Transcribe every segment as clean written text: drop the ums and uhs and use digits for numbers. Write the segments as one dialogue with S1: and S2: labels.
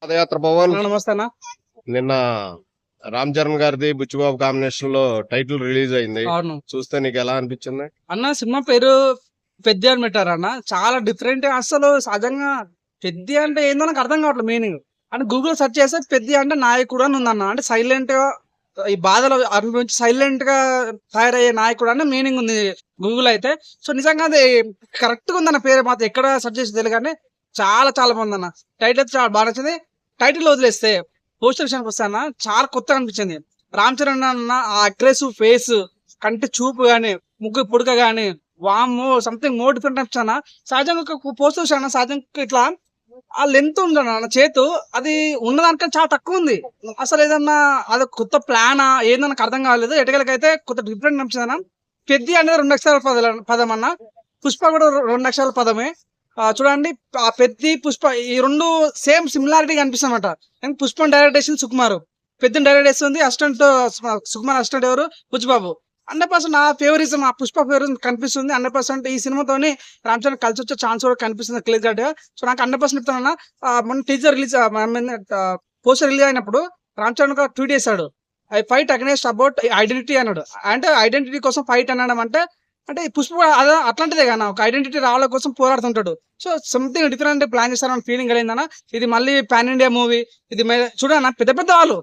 S1: పాదయాత్ర పవన్
S2: నమస్తే అన్న.
S1: నిన్న రామ్ చరణ్ గారిది బుచ్చిబాబు కాంబినేషన్ లో టైటిల్ రిలీజ్ అయింది.
S2: అవును
S1: చూస్తే నీకు ఎలా అనిపించింది?
S2: అన్న, సినిమా పేరు పెద్ది అని పెట్టారు అన్న. చాలా డిఫరెంట్. అసలు సహజంగా పెద్ది అంటే ఏందో నాకు అర్థం కావట్లేదు మీనింగ్. అంటే గూగుల్ సెర్చ్ చేస్తే పెద్ది అంటే నాయకుడు అని ఉందన్న. అంటే సైలెంట్ గా ఈ బాధలు అనుభవించి సైలెంట్ గా తయారయ్యే నాయకుడు అని మీనింగ్ ఉంది గూగుల్ అయితే. సో నిజంగా అది కరెక్ట్ గా ఉందన్న పేరు. మాత్రం ఎక్కడ సెర్చ్ చేసి తెలియదు కానీ చాలా చాలా బాగుంది అన్న. టైటిల్ అయితే చాలా బాగా నచ్చింది. టైటిల్ వదిలేస్తే పోస్టర్ విషయానికి వస్తే అన్న చాలా కొత్తగా అనిపించింది. రామ్ చరణ్ అన్న ఆ అగ్రెసివ్ ఫేస్, కంటి చూపు గాని, ముగ్గు పుడక గాని, వామ్మో సంథింగ్ మోర్ డిఫరెంట్ అనిపించాను. సహజంగా ఒక పోస్టర్ చూసాను. సహజంగా ఇట్లా ఆ లెంత్ ఉందన్న చేతు, అది ఉన్నదానికంటే చాలా తక్కువ ఉంది. అసలు ఏదన్నా అది కొత్త ప్లానా ఏందో నాకు అర్థం కాలేదు. ఎటగలకైతే కొత్త డిఫరెంట్ అనిపించిందన్న. పెద్ది అనేది 2 అక్షరాల పదం అన్న. పుష్ప కూడా 2 అక్షరాల పదమే. చూడండి, ఆ పెద్ది పుష్ప ఈ రెండు సేమ్ సిమిలారిటీ కనిపిస్తుందన్నమాట. పుష్పం డైరెక్ట్ చేసింది సుకుమార్, పెద్దని డైరెక్ట్ చేస్తుంది అసిస్టెంట్ సుకుమార్ అసిస్టెంట్ ఎవరు, బుచ్చిబాబు. 100% నా ఫేవరిజం, ఆ పుష్ప ఫేవరిజం కనిపిస్తుంది. 100% ఈ సినిమాతోని రామ్ చరణ్ కలిసి వచ్చే ఛాన్స్ కూడా కనిపిస్తుంది క్లియర్ కట్ గా. సో నాకు 100% చెప్తానన్నా. మొన్న టీజర్ రిలీజ్ పోస్టర్ రిలీజ్ అయినప్పుడు రామ్ చరణ్ ఒక ట్వీట్ చేశాడు, I fight against about identity అన్నాడు. అంటే ఐడెంటిటీ కోసం ఫైట్ అనడం అంటే అంటే ఈ పుష్ప అదే అట్లాంటిదే కదా, ఒక ఐడెంటిటీ రావాల కోసం పోరాడుతుంటాడు. సో సంథింగ్ డిఫరెంట్ ప్లాన్ చేస్తారని ఫీలింగ్ కలిగిందన్న. ఇది మళ్ళీ పాన్ ఇండియా మూవీ. ఇది చూడన్న, పెద్ద పెద్ద వాళ్ళు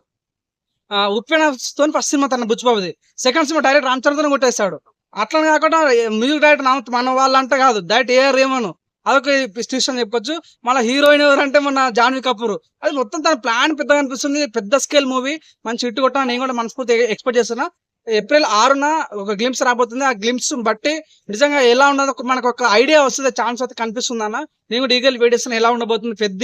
S2: ఉప్పెన తో ఫస్ట్ సినిమా తన బుచ్చిబాబుది, సెకండ్ సినిమా డైరెక్ట్ రామ్ చరణ్ తో కొట్టేస్తాడు. అట్లా కాకుండా మ్యూజిక్ డైరెక్టర్ మన వాళ్ళు అంటే కాదు, డైరెక్ట్ ఏఆర్ రెహమాన్, అదొక స్టిషన్ చెప్పుకోవచ్చు. మళ్ళీ హీరోయిన్ ఎవరంటే మన జాన్వీ కపూర్. అది మొత్తం తన ప్లాన్ పెద్దగా అనిపిస్తుంది. పెద్ద స్కేల్ మూవీ, మంచి హిట్ కొట్టా నేను కూడా మనస్ఫూర్తి ఎక్స్పెక్ట్ చేస్తున్నా. ఏప్రిల్ 6న ఒక గ్లిమ్స్ రాబోతుంది. ఆ గ్లిమ్స్ బట్టి నిజంగా ఎలా ఉన్నదో మనకు ఒక ఐడియా వస్తుంది, ఛాన్స్ అయితే కనిపిస్తుంది అన్న. నేను కూడా ఈగల్ వెయిట్ చేస్తాను ఎలా ఉండబోతుంది పెద్ద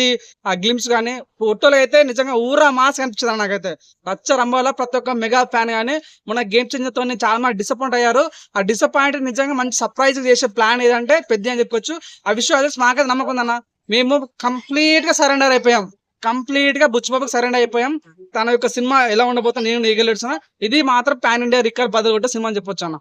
S2: ఆ గ్లిమ్స్ కానీ. ఫోటోలు అయితే నిజంగా ఊరా మాస్ కనిపించింది నాకైతే. రచ్చ రంబాల ప్రతి ఒక్క మెగా ఫ్యాన్ కానీ మన గేమ్ చేంజర్ తో చాలా మంది డిసప్పాయింట్ అయ్యారు. ఆ డిసప్పాయింట్ నిజంగా మంచి సర్ప్రైజ్ చేసే ప్లాన్ ఏదంటే పెద్ద అని చెప్పుకోవచ్చు. ఆ విషయం అదే మాకైతే నమ్మకం ఉందన్న. మేము కంప్లీట్ గా సరెండర్ అయిపోయాం. కంప్లీట్ గా బుచ్చిబాబుకి సరెండర్ అయిపోయాం. తన యొక్క సినిమా ఎలా ఉండబోతుంది నేను ఈగలేడుతున్నా. ఇది మాత్రం పాన్ ఇండియా రికార్డ్ బదులు కొట్టే సినిమా అని చెప్పొచ్చు అన్న.